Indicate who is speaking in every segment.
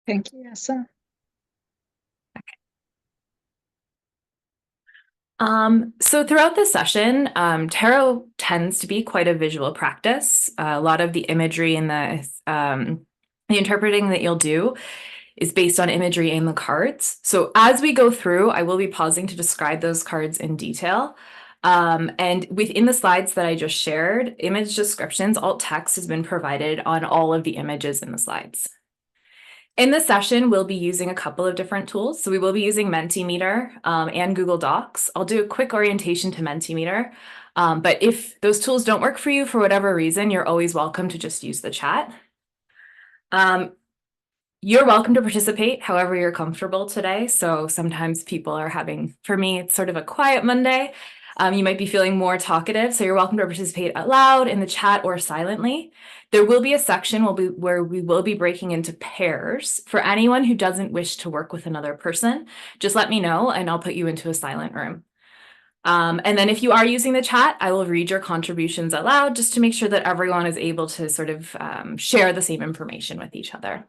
Speaker 1: Thank you, Asa.
Speaker 2: So throughout the session, tarot tends to be quite a visual practice. A lot of the imagery and the interpreting that you'll do is based on imagery in the cards. So as we go through, I will be pausing to describe those cards in detail. And within the slides that I just shared, image descriptions, alt text has been provided on all of the images in the slides. In this session, we'll be using a couple of different tools. So we will be using Mentimeter and Google Docs. I'll do a quick orientation to Mentimeter. But if those tools don't work for you for whatever reason, you're always welcome to just use the chat. You're welcome to participate however you're comfortable today. So sometimes people are having, for me, it's sort of a quiet Monday. You might be feeling more talkative, so you're welcome to participate out loud in the chat or silently. There will be a section where we will be breaking into pairs. For anyone who doesn't wish to work with another person, just let me know and I'll put you into a silent room. And then if you are using the chat, I will read your contributions out loud just to make sure that everyone is able to sort of share the same information with each other.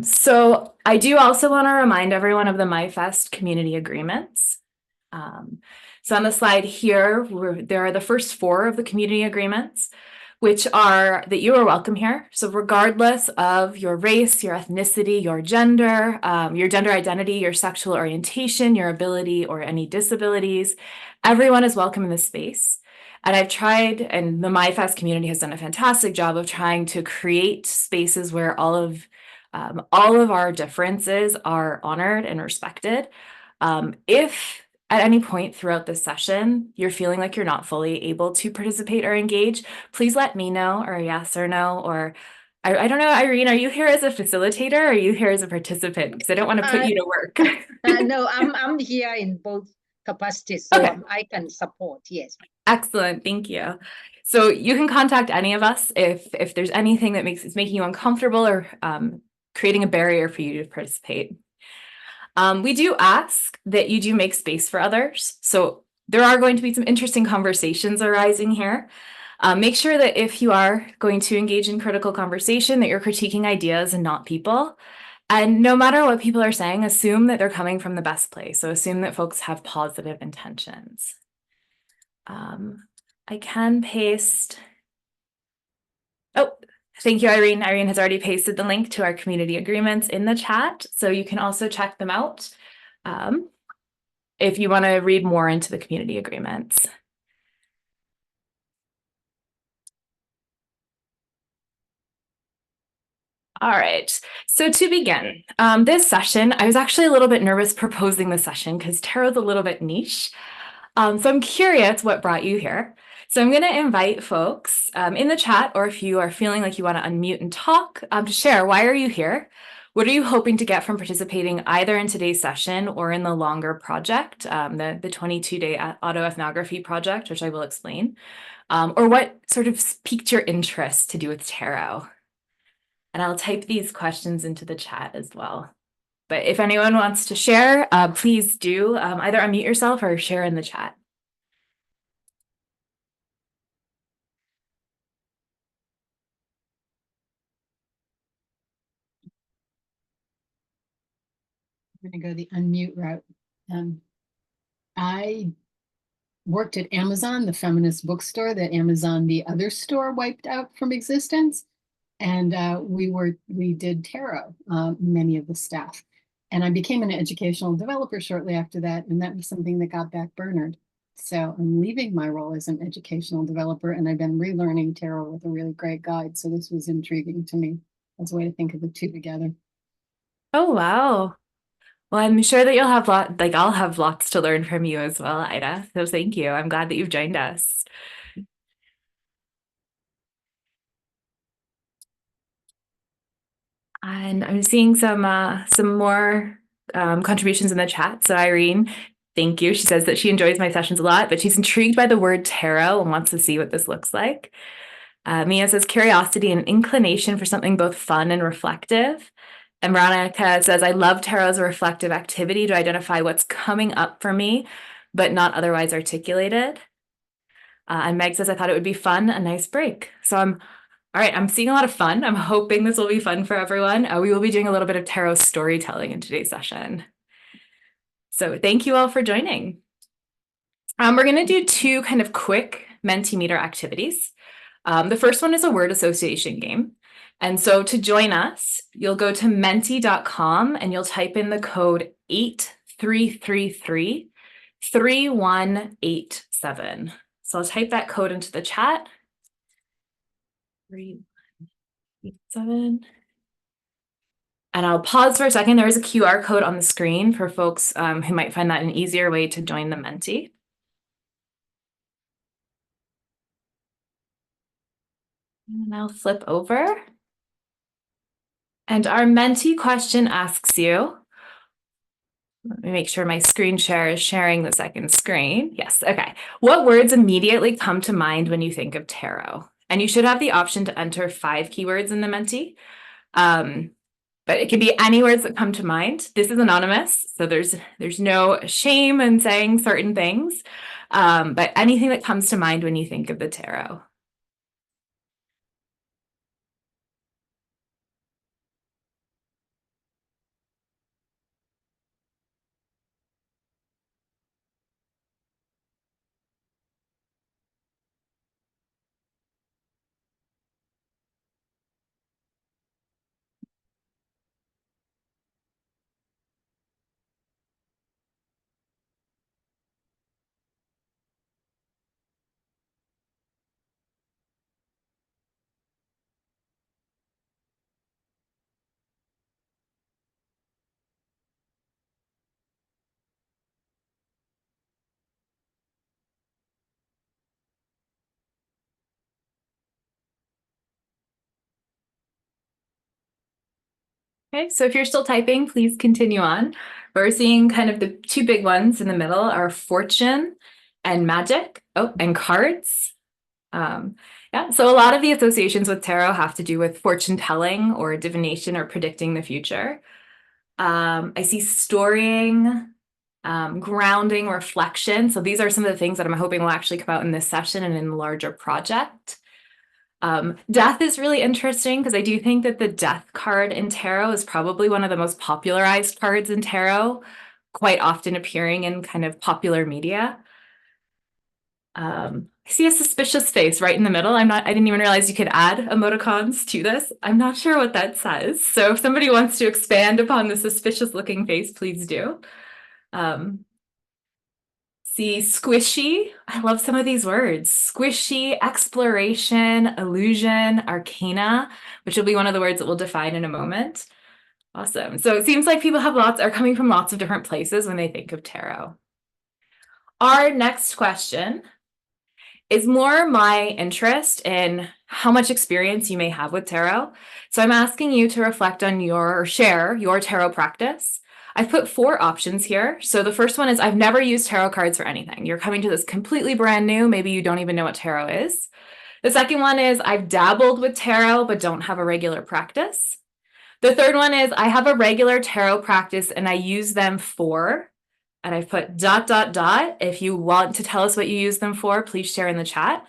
Speaker 2: So I do also want to remind everyone of the MYFest community agreements. So on the slide here, there are the first 4 of the community agreements, which are that you are welcome here. So regardless of your race, your ethnicity, your gender identity, your sexual orientation, your ability, or any disabilities, everyone is welcome in this space. And I've tried, and the MYFest community has done a fantastic job of trying to create spaces where all of our differences are honored and respected. If at any point throughout this session, you're feeling like you're not fully able to participate or engage, please let me know, or yes or no, or I don't know, Irene, are you here as a facilitator or are you here as a participant? Because I don't want to put you to work.
Speaker 1: No, I'm here in both capacities, so
Speaker 2: Okay.
Speaker 1: I can support, yes.
Speaker 2: Excellent, thank you. So you can contact any of us if there's anything that is making you uncomfortable or creating a barrier for you to participate. We do ask that you do make space for others. So there are going to be some interesting conversations arising here. Make sure that if you are going to engage in critical conversation, that you're critiquing ideas and not people. And no matter what people are saying, assume that they're coming from the best place. So assume that folks have positive intentions. I can paste. Oh, thank you, Irene. Irene has already pasted the link to our community agreements in the chat, so you can also check them out if you want to read more into the community agreements. All right, so to begin this session, I was actually a little bit nervous proposing the session because tarot's a little bit niche. So I'm curious what brought you here. So I'm going to invite folks in the chat, or if you are feeling like you want to unmute and talk, to share why are you here? What are you hoping to get from participating either in today's session or in the longer project, the 22-day autoethnography project, which I will explain, or what sort of piqued your interest to do with tarot? And I'll type these questions into the chat as well. But if anyone wants to share, please do either unmute yourself or share in the chat.
Speaker 3: I'm going to go the unmute route. I worked at Amazon, the feminist bookstore that Amazon, the other store, wiped out from existence. And we did tarot, many of the staff. And I became an educational developer shortly after that. And that was something that got backburnered. So I'm leaving my role as an educational developer, and I've been relearning tarot with a really great guide. So this was intriguing to me as a way to think of the two together.
Speaker 2: Oh, wow. Well, I'm sure that you'll have I'll have lots to learn from you as well, Ida. So thank you. I'm glad that you've joined us. And I'm seeing some more contributions in the chat. So Irene, thank you. She says that she enjoys my sessions a lot, but she's intrigued by the word tarot and wants to see what this looks like. Mia says curiosity and inclination for something both fun and reflective. And Veronica says, I love tarot as a reflective activity to identify what's coming up for me, but not otherwise articulated. And Meg says, I thought it would be fun, a nice break. So All right, I'm seeing a lot of fun. I'm hoping this will be fun for everyone. We will be doing a little bit of tarot storytelling in today's session. So thank you all for joining. We're going to do two kind of quick Mentimeter activities. The first one is a word association game. And so to join us, you'll go to menti.com and you'll type in the code 8333-3187. So I'll type that code into the chat. 3187. And I'll pause for a second. There is a QR code on the screen for folks who might find that an easier way to join the Menti. And I'll flip over. And our Menti question asks you, let me make sure my screen share is sharing the second screen. Yes, okay. What words immediately come to mind when you think of tarot? And you should have the option to enter 5 keywords in the Menti. But it can be any words that come to mind. This is anonymous, so there's no shame in saying certain things, but anything that comes to mind when you think of the tarot. Okay, so if you're still typing, please continue on. We're seeing kind of the 2 big ones in the middle are fortune and magic. Oh, and cards. Yeah, so a lot of the associations with tarot have to do with fortune telling or divination or predicting the future. I see storying, grounding, reflection. So these are some of the things that I'm hoping will actually come out in this session and in the larger project. Death is really interesting because I do think that the death card in tarot is probably one of the most popularized cards in tarot, quite often appearing in kind of popular media. I see a suspicious face right in the middle. I didn't even realize you could add emoticons to this. I'm not sure what that says. So if somebody wants to expand upon the suspicious looking face, please do. See squishy. I love some of these words. Squishy, exploration, illusion, arcana, which will be one of the words that we'll define in a moment. Awesome. So it seems like people are coming from lots of different places when they think of tarot. Our next question is more my interest in how much experience you may have with tarot. So I'm asking you to reflect on share your tarot practice. I've put 4 options here. So the first one is I've never used tarot cards for anything. You're coming to this completely brand new. Maybe you don't even know what tarot is. The second one is I've dabbled with tarot, but don't have a regular practice. The third one is I have a regular tarot practice and I use them for, and I've put ... If you want to tell us what you use them for, please share in the chat.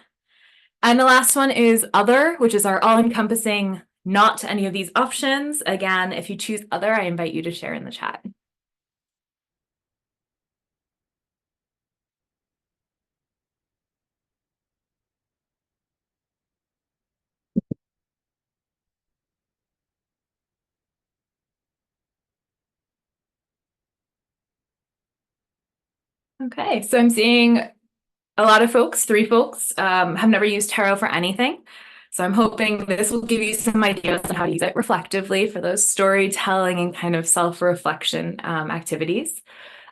Speaker 2: And the last one is other, which is our all-encompassing not to any of these options. Again, if you choose other, I invite you to share in the chat. Okay, so I'm seeing a lot of folks, 3 folks, have never used tarot for anything. So I'm hoping this will give you some ideas on how to use it reflectively for those storytelling and kind of self-reflection activities.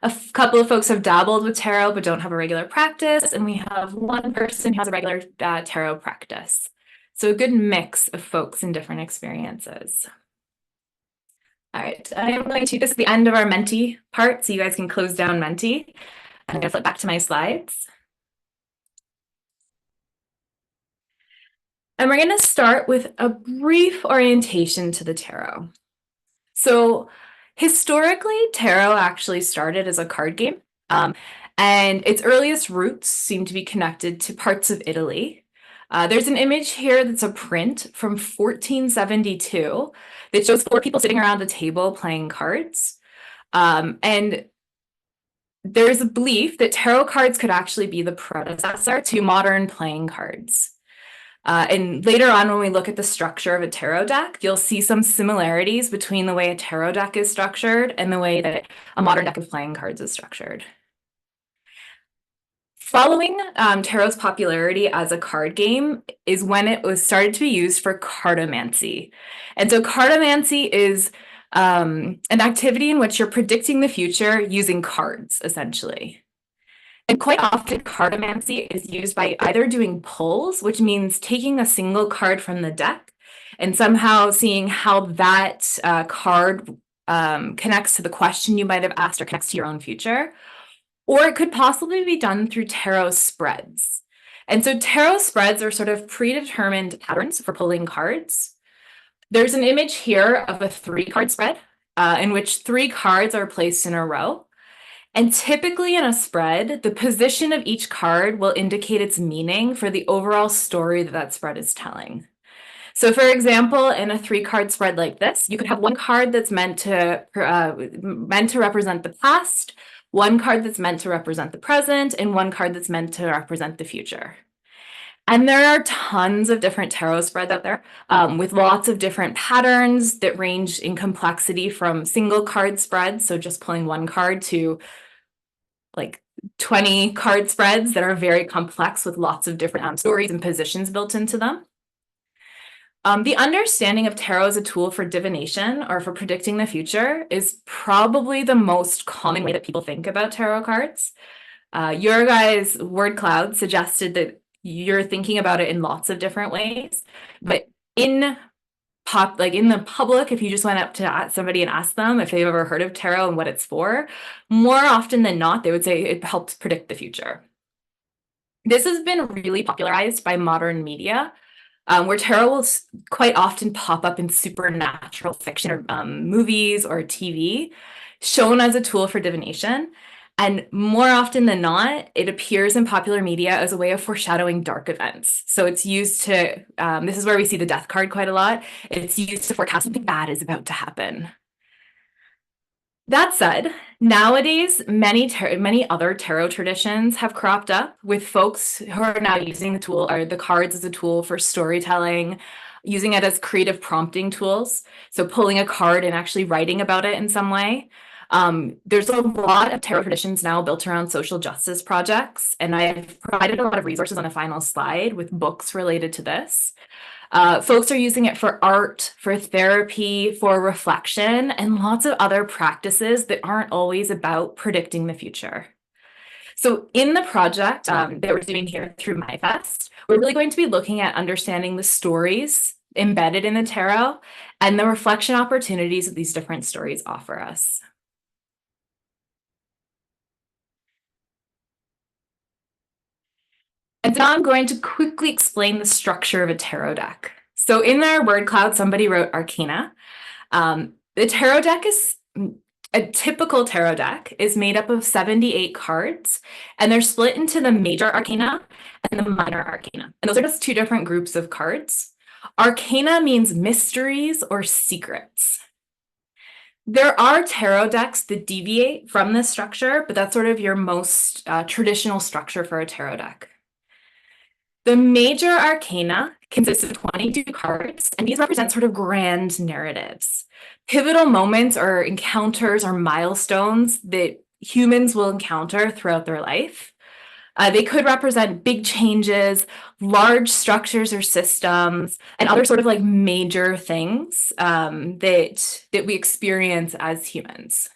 Speaker 2: A couple of folks have dabbled with tarot but don't have a regular practice, and we have 1 person who has a regular tarot practice. So a good mix of folks in different experiences. All right, this is the end of our Menti part, so you guys can close down Menti. I'm gonna flip back to my slides. And we're going to start with a brief orientation to the tarot. So historically, tarot actually started as a card game, and its earliest roots seem to be connected to parts of Italy. There's an image here that's a print from 1472 that shows 4 people sitting around a table playing cards. And there's a belief that tarot cards could actually be the predecessor to modern playing cards. And later on, when we look at the structure of a tarot deck, you'll see some similarities between the way a tarot deck is structured and the way that a modern deck of playing cards is structured. Following tarot's popularity as a card game is when it was started to be used for cartomancy. And so cartomancy is an activity in which you're predicting the future using cards, essentially. And quite often, cartomancy is used by either doing pulls, which means taking a single card from the deck and somehow seeing how that card connects to the question you might have asked or connects to your own future. Or it could possibly be done through tarot spreads. And so tarot spreads are sort of predetermined patterns for pulling cards. There's an image here of a 3-card spread in which 3 cards are placed in a row. And typically in a spread, the position of each card will indicate its meaning for the overall story that that spread is telling. So for example, in a 3-card spread like this, you could have 1 card that's meant to represent the past, 1 card that's meant to represent the present, and 1 card that's meant to represent the future. And there are tons of different tarot spreads out there with lots of different patterns that range in complexity from single card spreads, so just pulling 1 card, to like 20 card spreads that are very complex with lots of different stories and positions built into them. The understanding of tarot as a tool for divination or for predicting the future is probably the most common way that people think about tarot cards. Your guys' word cloud suggested that you're thinking about it in lots of different ways, but in the public, if you just went up to somebody and asked them if they've ever heard of tarot and what it's for, more often than not, they would say it helps predict the future. This has been really popularized by modern media, where tarot will quite often pop up in supernatural fiction or movies or TV, shown as a tool for divination. And more often than not, it appears in popular media as a way of foreshadowing dark events. So it's used to, this is where we see the death card quite a lot. It's used to forecast something bad is about to happen. That said, nowadays, many other tarot traditions have cropped up with folks who are now using the tool or the cards as a tool for storytelling, using it as creative prompting tools. So pulling a card and actually writing about it in some way. There's a lot of tarot traditions now built around social justice projects, and I've provided a lot of resources on the final slide with books related to this. Folks are using it for art, for therapy, for reflection, and lots of other practices that aren't always about predicting the future. So in the project that we're doing here through MYFest, we're really going to be looking at understanding the stories embedded in the tarot and the reflection opportunities that these different stories offer us. And now I'm going to quickly explain the structure of a tarot deck. So in their word cloud, somebody wrote arcana. The tarot deck is, a typical tarot deck is made up of 78 cards, and they're split into the major arcana and the minor arcana. And those are just 2 different groups of cards. Arcana means mysteries or secrets. There are tarot decks that deviate from this structure, but that's sort of your most traditional structure for a tarot deck. The major arcana consists of 22 cards, and these represent sort of grand narratives, pivotal moments or encounters or milestones that humans will encounter throughout their life. They could represent big changes, large structures or systems, and other sort of like major things that we experience as humans.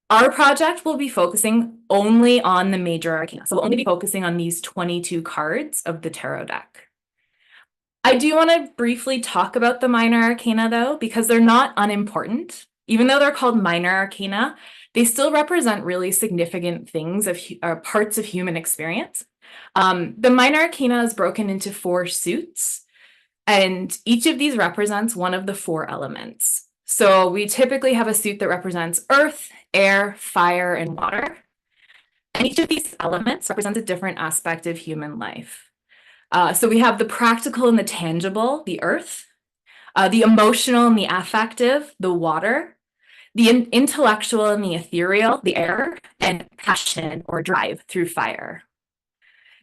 Speaker 2: Our project will be focusing only on the major arcana. So we'll only be focusing on these 22 cards of the tarot deck. I do want to briefly talk about the minor arcana though, because they're not unimportant. Even though they're called minor arcana, they still represent really significant things of parts of human experience. The minor arcana is broken into 4 suits, and each of these represents one of the 4 elements. So we typically have a suit that represents earth, air, fire, and water. And each of these elements represents a different aspect of human life. So we have the practical and the tangible, the earth, the emotional and the affective, the water, the intellectual and the ethereal, the air, and passion or drive through fire.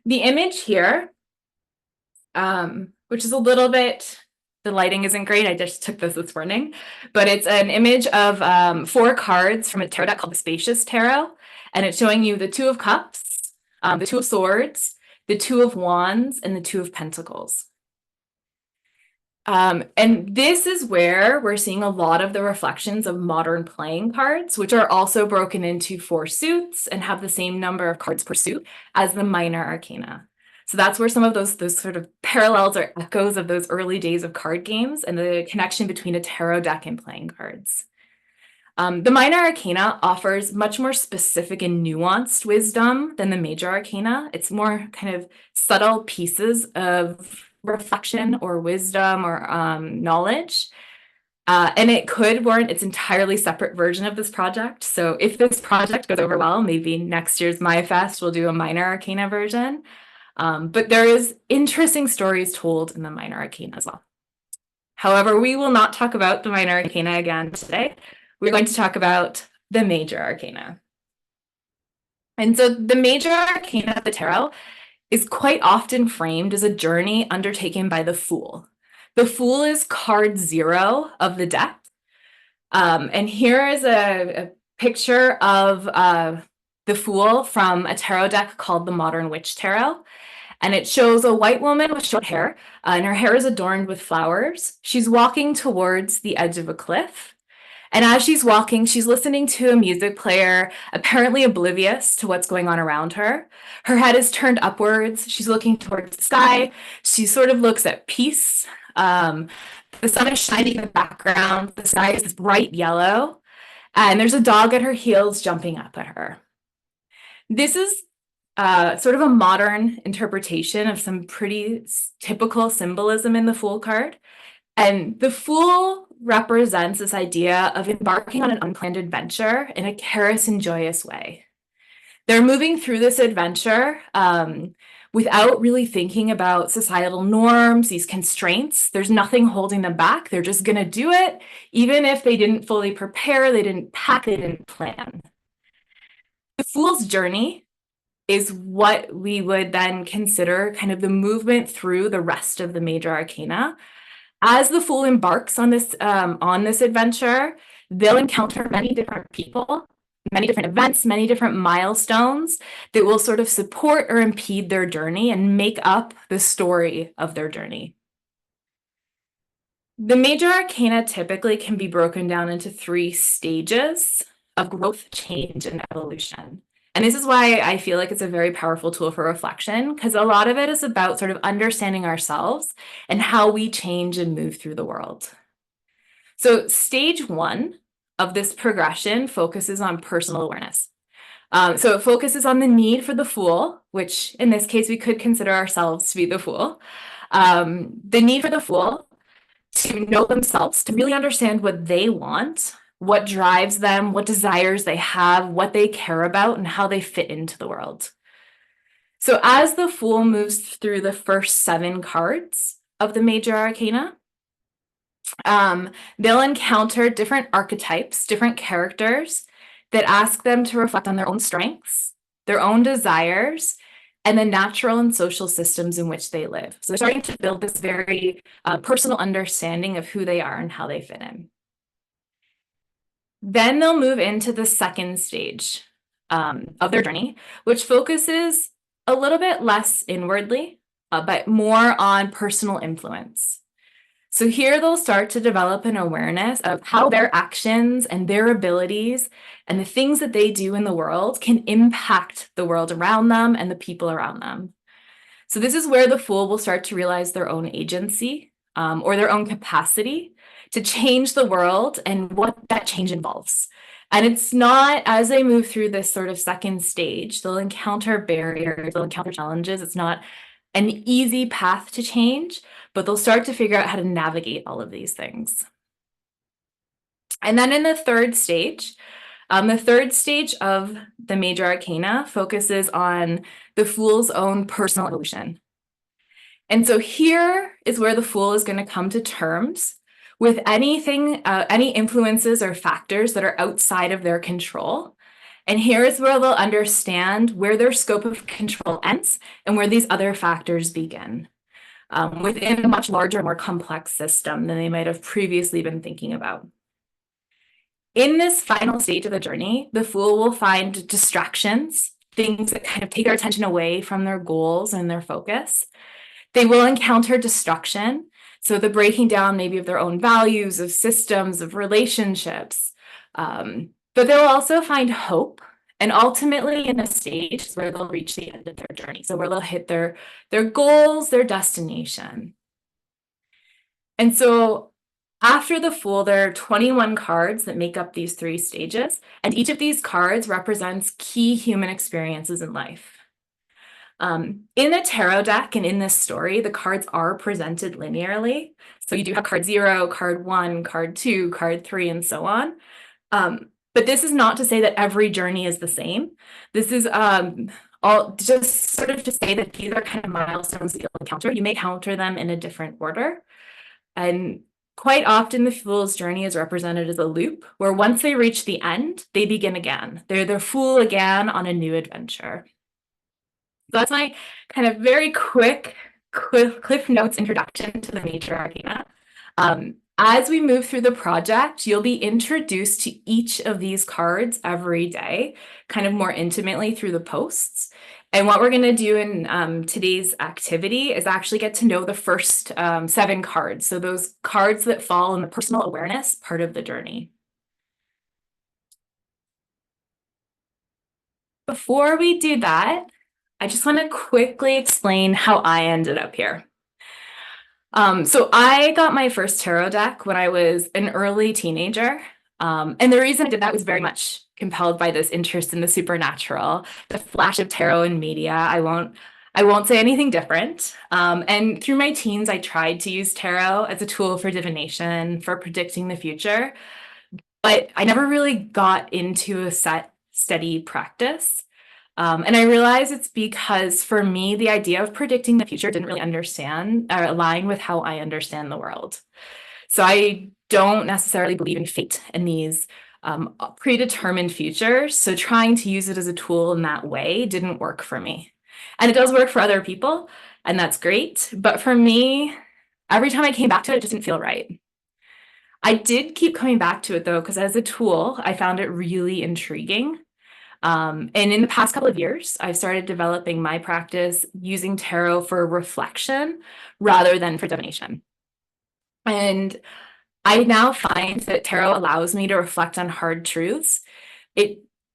Speaker 2: The image here, which is a little bit, the lighting isn't great, I just took this morning, but it's an image of 4 cards from a tarot deck called the Spacious Tarot, and it's showing you the Two of Cups, the Two of Swords, the Two of Wands, and the Two of Pentacles. And this is where we're seeing a lot of the reflections of modern playing cards, which are also broken into 4 suits and have the same number of cards per suit as the minor arcana. So that's where some of those sort of parallels or echoes of those early days of card games and the connection between a tarot deck and playing cards. The minor arcana offers much more specific and nuanced wisdom than the major arcana. It's more kind of subtle pieces of reflection or wisdom or knowledge. And it could warrant its entirely separate version of this project. So if this project goes over well, maybe next year's MYFest will do a minor arcana version. But there is interesting stories told in the minor arcana as well. However, we will not talk about the minor arcana again today. We're going to talk about the major arcana. And so the major arcana of the tarot is quite often framed as a journey undertaken by the Fool. The Fool is card 0 of the deck. And here is a picture of the Fool from a tarot deck called the Modern Witch Tarot. And it shows a white woman with short hair, and her hair is adorned with flowers. She's walking towards the edge of a cliff. And as she's walking, she's listening to a music player, apparently oblivious to what's going on around her. Her head is turned upwards. She's looking towards the sky. She sort of looks at peace. The sun is shining in the background. The sky is bright yellow. And there's a dog at her heels jumping up at her. This is sort of a modern interpretation of some pretty typical symbolism in the Fool card. And the Fool represents this idea of embarking on an unplanned adventure in a careless and joyous way. They're moving through this adventure without really thinking about societal norms, these constraints. There's nothing holding them back. They're just going to do it, even if they didn't fully prepare, they didn't pack, they didn't plan. The Fool's journey is what we would then consider kind of the movement through the rest of the major arcana. As the Fool embarks on this adventure, they'll encounter many different people, many different events, many different milestones that will sort of support or impede their journey and make up the story of their journey. The major arcana typically can be broken down into 3 stages of growth, change, and evolution. And this is why I feel like it's a very powerful tool for reflection, because a lot of it is about sort of understanding ourselves and how we change and move through the world. So stage 1 of this progression focuses on personal awareness. So it focuses on the need for the Fool, which in this case, we could consider ourselves to be the Fool. The need for the Fool to know themselves, to really understand what they want, what drives them, what desires they have, what they care about, and how they fit into the world. So as the Fool moves through the first 7 cards of the major arcana, they'll encounter different archetypes, different characters that ask them to reflect on their own strengths, their own desires, and the natural and social systems in which they live. So they're starting to build this very personal understanding of who they are and how they fit in. Then they'll move into the second stage of their journey, which focuses a little bit less inwardly, but more on personal influence. So here they'll start to develop an awareness of how their actions and their abilities and the things that they do in the world can impact the world around them and the people around them. So this is where the Fool will start to realize their own agency or their own capacity to change the world and what that change involves. And it's not, as they move through this sort of second stage, they'll encounter barriers, they'll encounter challenges. It's not an easy path to change, but they'll start to figure out how to navigate all of these things. And then in the third stage of the major arcana focuses on the Fool's own personal evolution. And so here is where the Fool is going to come to terms with anything, any influences or factors that are outside of their control. And here is where they'll understand where their scope of control ends and where these other factors begin, within a much larger, more complex system than they might have previously been thinking about. In this final stage of the journey, the Fool will find distractions, things that kind of take their attention away from their goals and their focus. They will encounter destruction, so the breaking down maybe of their own values, of systems, of relationships. But they'll also find hope, and ultimately in a stage where they'll reach the end of their journey, so where they'll hit their goals, their destination. And so after the Fool, there are 21 cards that make up these 3 stages, and each of these cards represents key human experiences in life. In the tarot deck and in this story, the cards are presented linearly. So you do have card 0, card 1, card 2, card 3, and so on. But this is not to say that every journey is the same. This is all just sort of to say that these are kind of milestones that you'll encounter. You may encounter them in a different order. And quite often the Fool's journey is represented as a loop, where once they reach the end, they begin again. They're the Fool again on a new adventure. So that's my kind of very quick Cliff Notes introduction to the major arcana. As we move through the project, you'll be introduced to each of these cards every day, kind of more intimately through the posts. And what we're going to do in today's activity is actually get to know the first 7 cards. So those cards that fall in the personal awareness part of the journey. Before we do that, I just want to quickly explain how I ended up here. So I got my first tarot deck when I was an early teenager. And the reason I did that was very much compelled by this interest in the supernatural, the flash of tarot in media. I won't say anything different. And through my teens, I tried to use tarot as a tool for divination, for predicting the future, but I never really got into a steady practice. And I realize it's because for me, the idea of predicting the future didn't really align with how I understand the world. So I don't necessarily believe in fate and these predetermined futures. So trying to use it as a tool in that way didn't work for me. And it does work for other people, and that's great. But for me, every time I came back to it, it just didn't feel right. I did keep coming back to it though, because as a tool, I found it really intriguing. And in the past couple of years, I've started developing my practice using tarot for reflection rather than for divination. And I now find that tarot allows me to reflect on hard truths.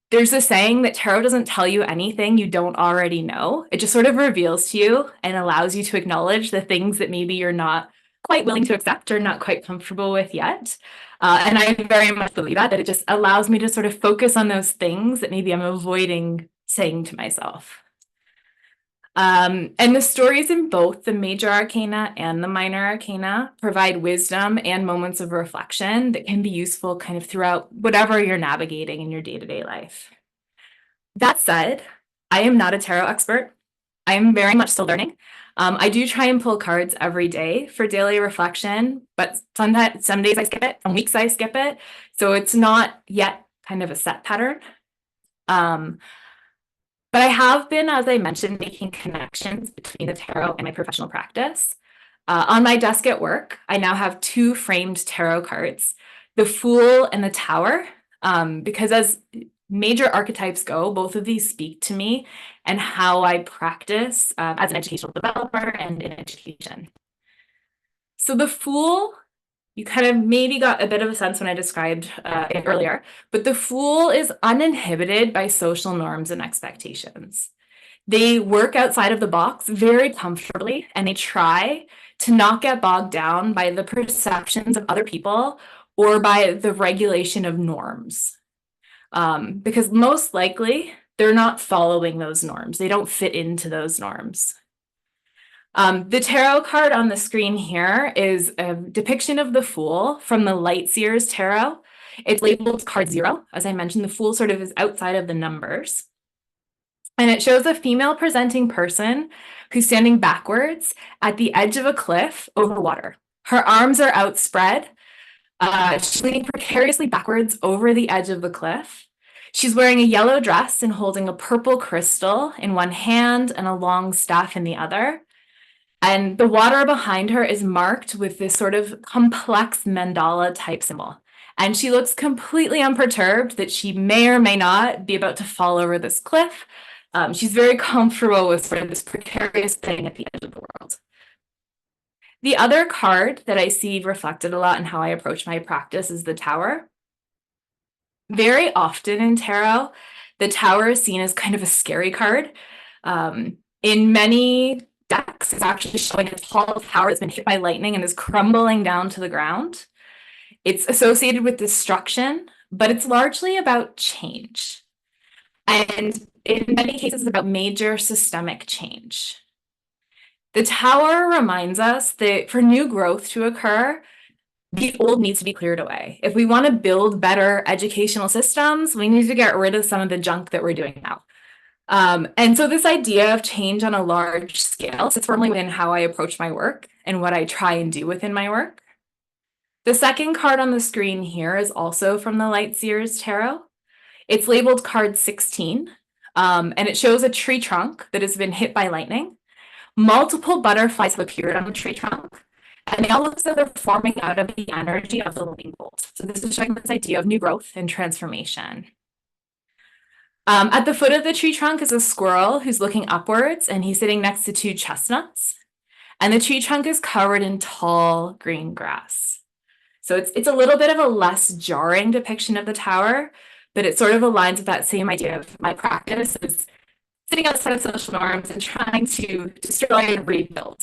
Speaker 2: There's a saying that tarot doesn't tell you anything you don't already know. It just sort of reveals to you and allows you to acknowledge the things that maybe you're not quite willing to accept or not quite comfortable with yet. And I very much believe that it just allows me to sort of focus on those things that maybe I'm avoiding saying to myself. And the stories in both the major arcana and the minor arcana provide wisdom and moments of reflection that can be useful kind of throughout whatever you're navigating in your day-to-day life. That said, I am not a tarot expert. I am very much still learning. I do try and pull cards every day for daily reflection, but sometimes, some days I skip it, some weeks I skip it. So it's not yet kind of a set pattern. But I have been, as I mentioned, making connections between the tarot and my professional practice. On my desk at work, I now have 2 framed tarot cards, the Fool and the Tower, because as major archetypes go, both of these speak to me and how I practice as an educational developer and in education. So the Fool, you kind of maybe got a bit of a sense when I described it earlier, but the Fool is uninhibited by social norms and expectations. They work outside of the box very comfortably, and they try to not get bogged down by the perceptions of other people or by the regulation of norms. Because most likely they're not following those norms. They don't fit into those norms. The tarot card on the screen here is a depiction of the Fool from the Lightseer's Tarot. It's labeled card 0. As I mentioned, the Fool sort of is outside of the numbers. And it shows a female presenting person who's standing backwards at the edge of a cliff over water. Her arms are outspread. She's leaning precariously backwards over the edge of the cliff. She's wearing a yellow dress and holding a purple crystal in one hand and a long staff in the other. And the water behind her is marked with this sort of complex mandala type symbol. And she looks completely unperturbed that she may or may not be about to fall over this cliff. She's very comfortable with sort of this precarious thing at the edge of the world. The other card that I see reflected a lot in how I approach my practice is the Tower. Very often in tarot, the Tower is seen as kind of a scary card. In many decks, it's actually showing a tall tower that's been hit by lightning and is crumbling down to the ground. It's associated with destruction, but it's largely about change. And in many cases, it's about major systemic change. The Tower reminds us that for new growth to occur, the old needs to be cleared away. If we want to build better educational systems, we need to get rid of some of the junk that we're doing now. And so this idea of change on a large scale sits firmly within how I approach my work and what I try and do within my work. The second card on the screen here is also from the Light Seers Tarot. It's labeled card 16, and it shows a tree trunk that has been hit by lightning. Multiple butterflies have appeared on the tree trunk, and they all look as though they're forming out of the energy of the lightning bolt. So this is showing this idea of new growth and transformation. At the foot of the tree trunk is a squirrel who's looking upwards, and he's sitting next to two chestnuts. And the tree trunk is covered in tall green grass. So it's a little bit of a less jarring depiction of the Tower, but it sort of aligns with that same idea of my practice is sitting outside of social norms and trying to destroy and rebuild.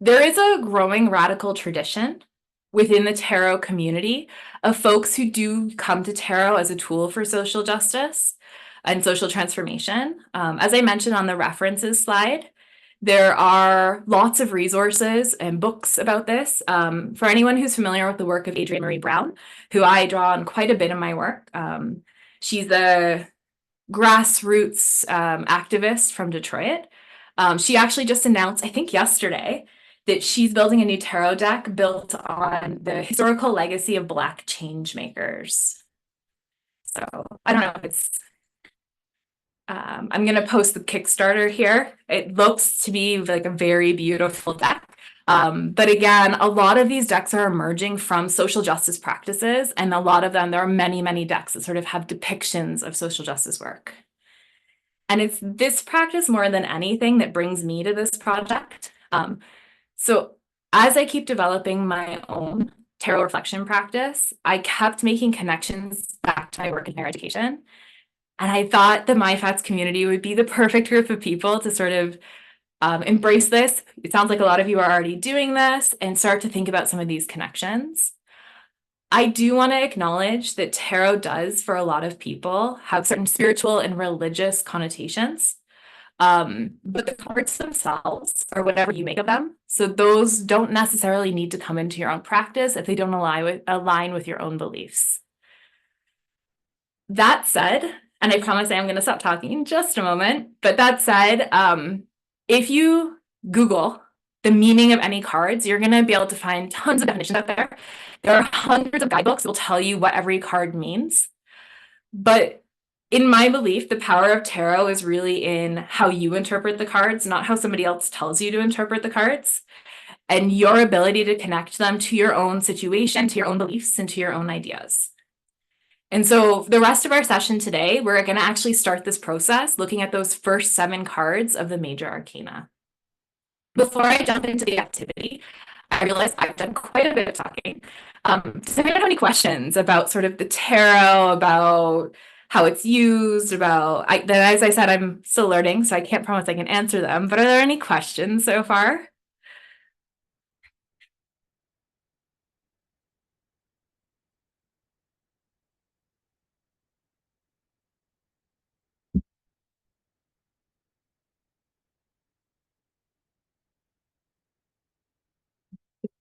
Speaker 2: There is a growing radical tradition within the tarot community of folks who do come to tarot as a tool for social justice and social transformation. As I mentioned on the references slide, there are lots of resources and books about this. For anyone who's familiar with the work of Adrienne Marie Brown, who I draw on quite a bit in my work, she's a grassroots activist from Detroit. She actually just announced, I think yesterday, that she's building a new tarot deck built on the historical legacy of Black change makers. So I don't know if it's, I'm gonna post the Kickstarter here. It looks to be like a very beautiful deck. But again, a lot of these decks are emerging from social justice practices, and a lot of them, there are many, many decks that sort of have depictions of social justice work. And it's this practice more than anything that brings me to this project. So as I keep developing my own tarot reflection practice, I kept making connections back to my work in higher education. And I thought the MYFest community would be the perfect group of people to sort of embrace this. It sounds like a lot of you are already doing this and start to think about some of these connections. I do want to acknowledge that tarot does, for a lot of people, have certain spiritual and religious connotations. But the cards themselves are whatever you make of them. So those don't necessarily need to come into your own practice if they don't align with your own beliefs. That said, and I promise I am going to stop talking in just a moment, but that said, if you Google the meaning of any cards, you're going to be able to find tons of definitions out there. There are hundreds of guidebooks that will tell you what every card means. But in my belief, the power of tarot is really in how you interpret the cards, not how somebody else tells you to interpret the cards, and your ability to connect them to your own situation, to your own beliefs, and to your own ideas. And so the rest of our session today, we're going to actually start this process looking at those first 7 cards of the major arcana. Before I jump into the activity, I realize I've done quite a bit of talking. Does anyone have any questions about sort of the tarot, about how it's used, as I said, I'm still learning, so I can't promise I can answer them, but are there any questions so far?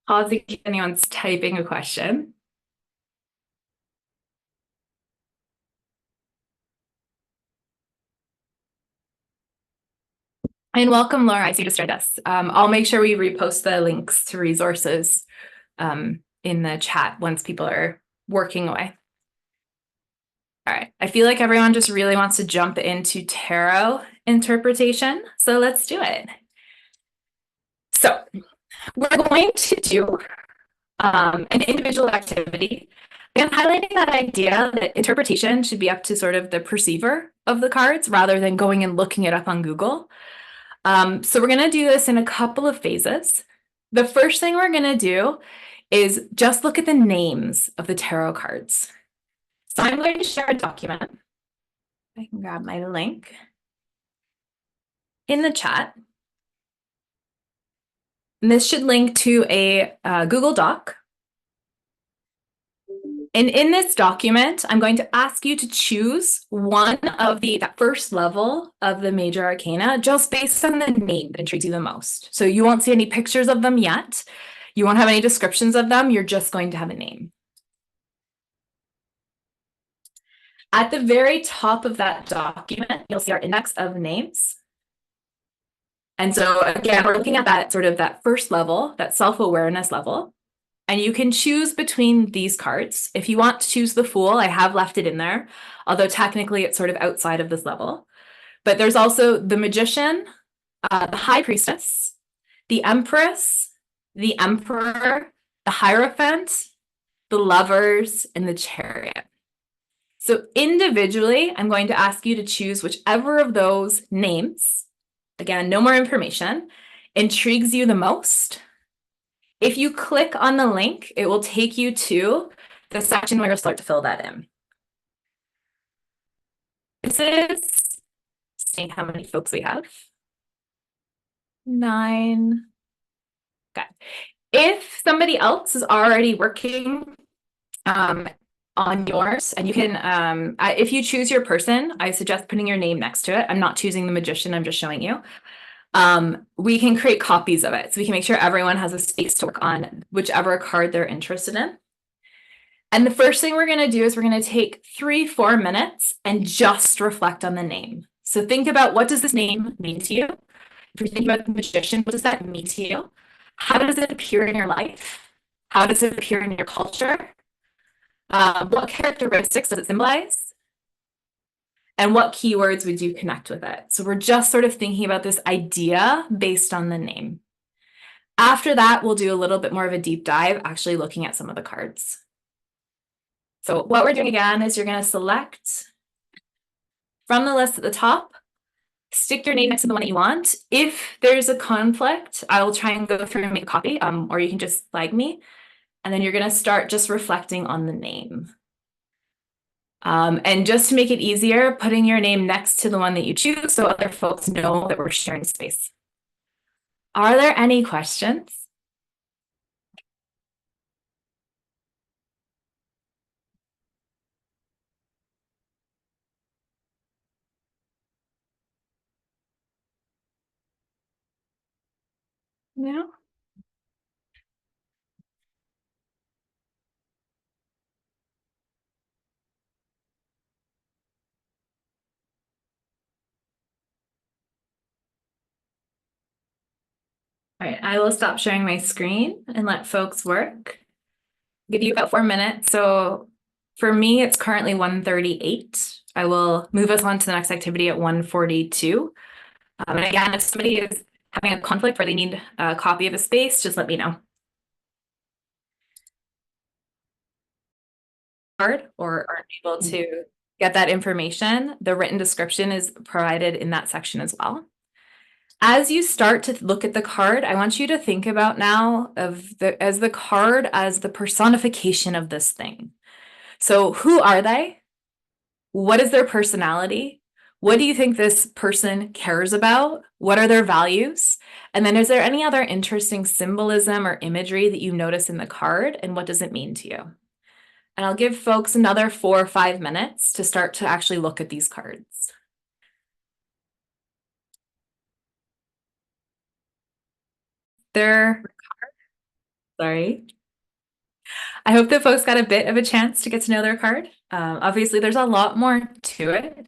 Speaker 2: Pause if anyone's typing a question. And welcome, Laura. I see you just joined us. I'll make sure we repost the links to resources in the chat once people are working away. All right. I feel like everyone just really wants to jump into tarot interpretation. So let's do it. So we're going to do an individual activity. And highlighting that idea that interpretation should be up to sort of the perceiver of the cards rather than going and looking it up on Google. So we're going to do this in a couple of phases. The first thing we're going to do is just look at the names of the tarot cards. So I'm going to share a document. I can grab my link in the chat. And this should link to a Google Doc. And in this document, I'm going to ask you to choose one of that first level of the major arcana, just based on the name that intrigues you the most. So you won't see any pictures of them yet. You won't have any descriptions of them. You're just going to have a name. At the very top of that document, you'll see our index of names. And so again, we're looking at that sort of that first level, that self-awareness level. And you can choose between these cards. If you want to choose the Fool, I have left it in there, although technically it's sort of outside of this level. But there's also the Magician, the High Priestess, the Empress, the Emperor, the Hierophant, the Lovers, and the Chariot. So individually, I'm going to ask you to choose whichever of those names, again, no more information, intrigues you the most. If you click on the link, it will take you to the section where you'll start to fill that in. This is seeing how many folks we have. 9. Okay. If somebody else is already working on yours, and you can, if you choose your person, I suggest putting your name next to it. I'm not choosing the Magician, I'm just showing you. We can create copies of it. So we can make sure everyone has a space to work on whichever card they're interested in. And the first thing we're going to do is we're going to take 3-4 minutes and just reflect on the name. So think about, what does this name mean to you? If you're thinking about the Magician, what does that mean to you? How does it appear in your life? How does it appear in your culture? What characteristics does it symbolize? And what keywords would you connect with it? So we're just sort of thinking about this idea based on the name. After that, we'll do a little bit more of a deep dive, actually looking at some of the cards. So what we're doing again is you're going to select from the list at the top, stick your name next to the one that you want. If there's a conflict, I will try and go through and make a copy, or you can just flag me. And then you're going to start just reflecting on the name. And just to make it easier, putting your name next to the one that you choose so other folks know that we're sharing space. Are there any questions? No? All right, I will stop sharing my screen and let folks work. Give you about 4 minutes. So for me, it's currently 1:38. I will move us on to the next activity at 1:42. And again, if somebody is having a conflict where they need a copy of a space, just let me know. Or aren't able to get that information, the written description is provided in that section as well. As you start to look at the card, I want you to think about now as the card as the personification of this thing. So who are they? What is their personality? What do you think this person cares about? What are their values? And then is there any other interesting symbolism or imagery that you notice in the card, and what does it mean to you? And I'll give folks another 4 or 5 minutes to start to actually look at these cards. Sorry. I hope that folks got a bit of a chance to get to know their card. Obviously, there's a lot more to it.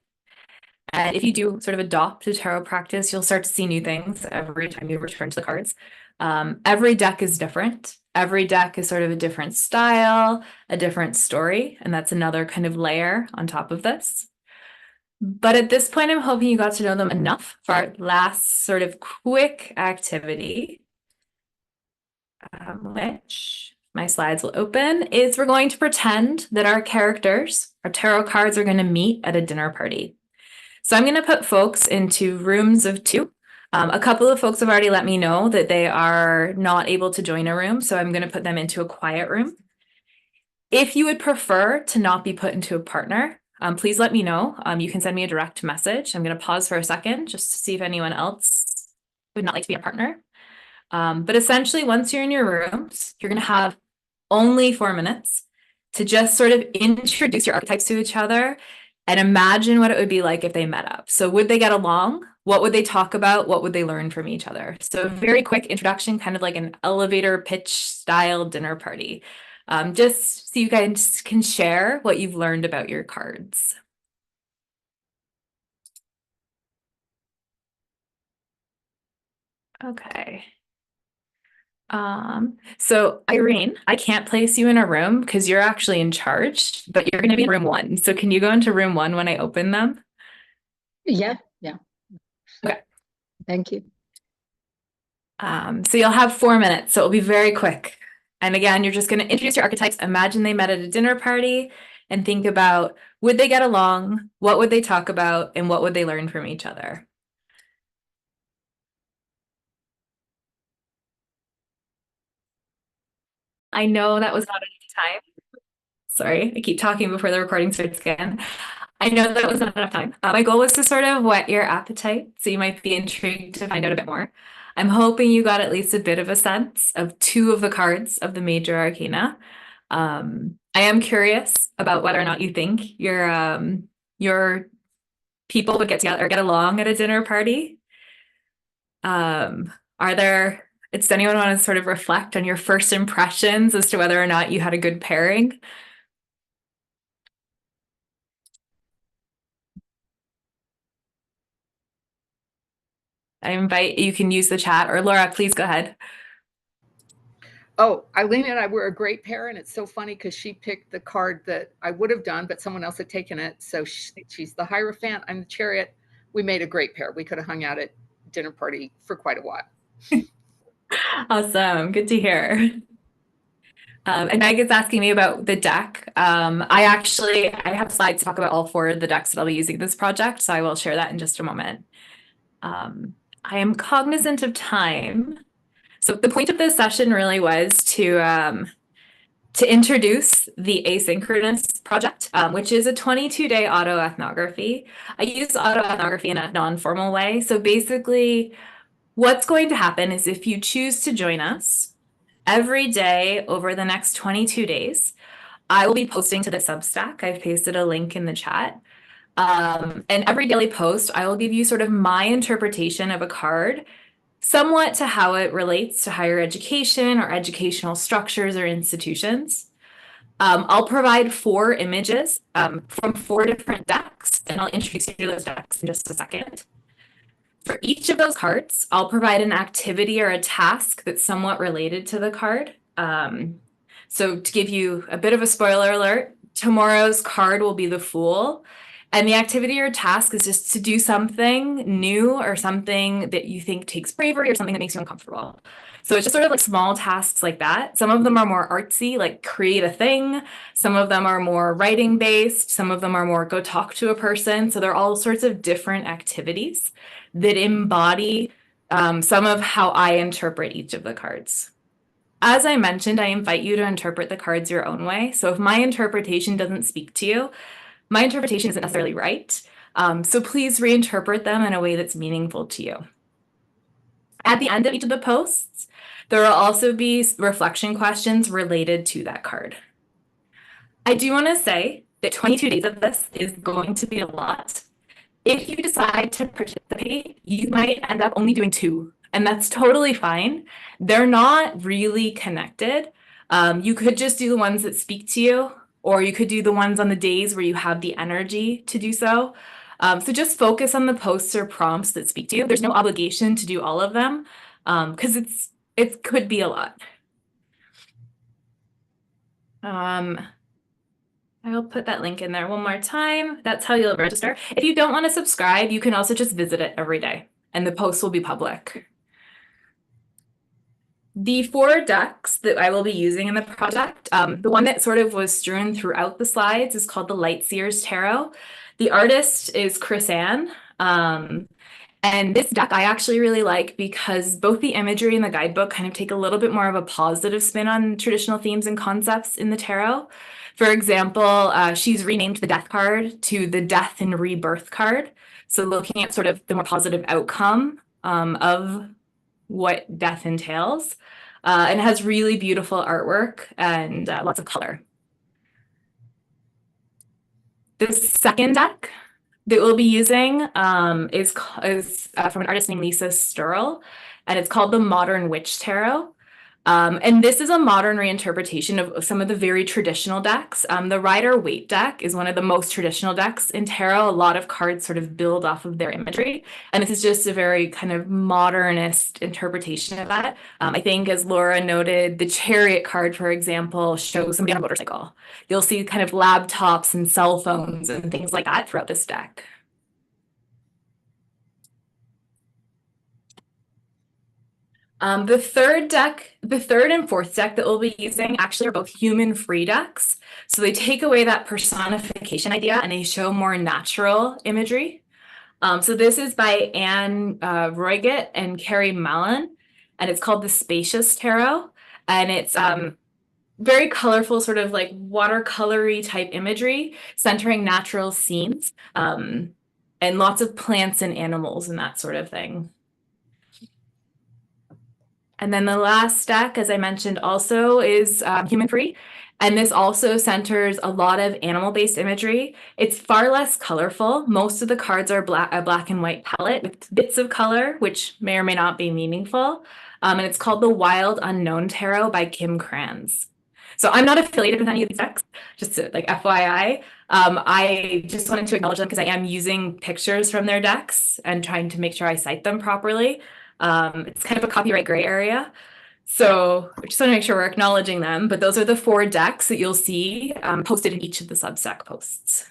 Speaker 2: And if you do sort of adopt a tarot practice, you'll start to see new things every time you return to the cards. Every deck is different. Every deck is sort of a different style, a different story, and that's another kind of layer on top of this. But at this point, I'm hoping you got to know them enough for our last sort of quick activity, which my slides will open, is we're going to pretend that our characters, our tarot cards, are going to meet at a dinner party. So I'm going to put folks into rooms of two. A couple of folks have already let me know that they are not able to join a room, so I'm going to put them into a quiet room. If you would prefer to not be put into a partner, please let me know. You can send me a direct message. I'm going to pause for a second just to see if anyone else would not like to be a partner. But essentially, once you're in your rooms, you're going to have only 4 minutes to just sort of introduce your archetypes to each other and imagine what it would be like if they met up. So would they get along? What would they talk about? What would they learn from each other? So a very quick introduction, kind of like an elevator pitch style dinner party. Just so you guys can share what you've learned about your cards. Okay. So Irene, I can't place you in a room because you're actually in charge, but you're going to be in room 1. So can you go into room 1 when I open them?
Speaker 1: Yeah.
Speaker 2: Okay.
Speaker 1: Thank you.
Speaker 2: So you'll have 4 minutes, so it'll be very quick. And again, you're just going to introduce your archetypes. Imagine they met at a dinner party and think about, would they get along? What would they talk about? And what would they learn from each other? I know that was not enough time. Sorry, I keep talking before the recording starts again. I know that was not enough time. My goal was to sort of whet your appetite, so you might be intrigued to find out a bit more. I'm hoping you got at least a bit of a sense of 2 of the cards of the major arcana. I am curious about whether or not you think your people would get together or get along at a dinner party. Does anyone want to sort of reflect on your first impressions as to whether or not you had a good pairing? You can use the chat, or Laura, please go ahead.
Speaker 4: Oh, Eileen and I were a great pair, and it's so funny because she picked the card that I would have done, but someone else had taken it. So she's the Hierophant, I'm the Chariot. We made a great pair. We could have hung out at dinner party for quite a while.
Speaker 2: Awesome, good to hear. And Meg is asking me about the deck. I have slides to talk about all 4 of the decks that I'll be using this project, so I will share that in just a moment. I am cognizant of time. So the point of this session really was to introduce the Asynchronous project, which is a 22-day autoethnography. I use autoethnography in a non-formal way. So basically, what's going to happen is if you choose to join us, every day over the next 22 days, I will be posting to the Substack. I've pasted a link in the chat. And every daily post, I will give you sort of my interpretation of a card, somewhat to how it relates to higher education or educational structures or institutions. I'll provide 4 images from 4 different decks, and I'll introduce you to those decks in just a second. For each of those cards, I'll provide an activity or a task that's somewhat related to the card. So to give you a bit of a spoiler alert, tomorrow's card will be the Fool. And the activity or task is just to do something new or something that you think takes bravery or something that makes you uncomfortable. So it's just sort of like small tasks like that. Some of them are more artsy, like create a thing. Some of them are more writing based. Some of them are more go talk to a person. So there are all sorts of different activities that embody some of how I interpret each of the cards. As I mentioned, I invite you to interpret the cards your own way. So if my interpretation doesn't speak to you, my interpretation isn't necessarily right. So please reinterpret them in a way that's meaningful to you. At the end of each of the posts, there will also be reflection questions related to that card. I do want to say that 22 days of this is going to be a lot. If you decide to participate, you might end up only doing 2, and that's totally fine. They're not really connected. You could just do the ones that speak to you, or you could do the ones on the days where you have the energy to do so. So just focus on the posts or prompts that speak to you. There's no obligation to do all of them because it could be a lot. I'll put that link in there one more time. That's how you'll register. If you don't want to subscribe, you can also just visit it every day and the posts will be public. The 4 decks that I will be using in the project, the one that sort of was strewn throughout the slides is called the Lightseer's Tarot. The artist is Chris Ann. And this deck I actually really like because both the imagery and the guidebook kind of take a little bit more of a positive spin on traditional themes and concepts in the tarot. For example, she's renamed the death card to the death and rebirth card. So looking at sort of the more positive outcome of what death entails. And it has really beautiful artwork and lots of color. The second deck that we'll be using is from an artist named Lisa Sturl, and it's called the Modern Witch Tarot. And this is a modern reinterpretation of some of the very traditional decks. The Rider-Waite deck is one of the most traditional decks in tarot. A lot of cards sort of build off of their imagery. And this is just a very kind of modernist interpretation of that. I think, as Laura noted, the Chariot card, for example, shows somebody on a motorcycle. You'll see kind of laptops and cell phones and things like that throughout this deck. The third and fourth deck that we'll be using actually are both human-free decks. So they take away that personification idea and they show more natural imagery. So this is by Anne Roygett and Carrie Mallon, and it's called the Spacious Tarot. And it's very colorful, sort of like watercolory type imagery, centering natural scenes, and lots of plants and animals and that sort of thing. And then the last deck, as I mentioned, also is human-free. And this also centers a lot of animal-based imagery. It's far less colorful. Most of the cards are a black and white palette with bits of color, which may or may not be meaningful. And it's called the Wild Unknown Tarot by Kim Kranz. So I'm not affiliated with any of these decks, just to, like, FYI. I just wanted to acknowledge them because I am using pictures from their decks and trying to make sure I cite them properly. It's kind of a copyright gray area. So I just want to make sure we're acknowledging them, but those are the 4 decks that you'll see posted in each of the Substack posts.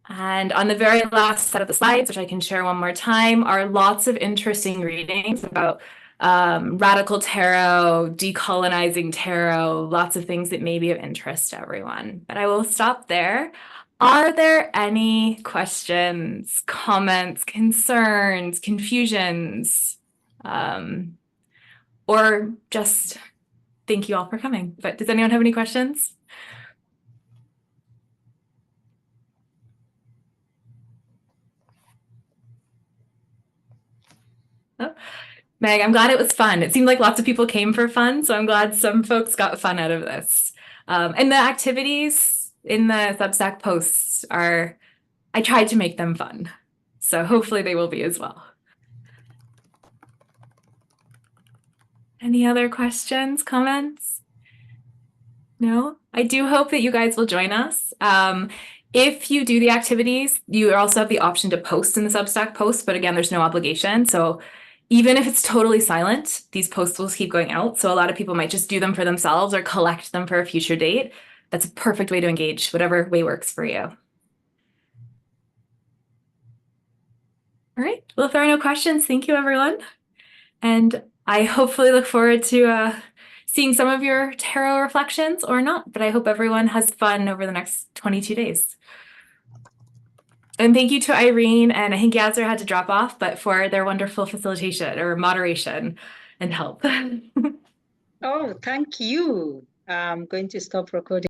Speaker 2: And on the very last set of the slides, which I can share one more time, are lots of interesting readings about radical tarot, decolonizing tarot, lots of things that may be of interest to everyone. But I will stop there. Are there any questions, comments, concerns, confusions, or just thank you all for coming? But does anyone have any questions? Oh. Meg, I'm glad it was fun. It seemed like lots of people came for fun, so I'm glad some folks got fun out of this. And the activities in the Substack posts I tried to make them fun. So hopefully they will be as well. Any other questions, comments? No? I do hope that you guys will join us. If you do the activities, you also have the option to post in the Substack post, but again, there's no obligation. So even if it's totally silent, these posts will keep going out. So a lot of people might just do them for themselves or collect them for a future date. That's a perfect way to engage, whatever way works for you. All right. Well, if there are no questions, thank you, everyone. And I hopefully look forward to seeing some of your tarot reflections or not, but I hope everyone has fun over the next 22 days. And thank you to Irene, and I think Yazzer had to drop off, but for their wonderful facilitation or moderation and help.
Speaker 1: Oh, thank you. I'm going to stop recording.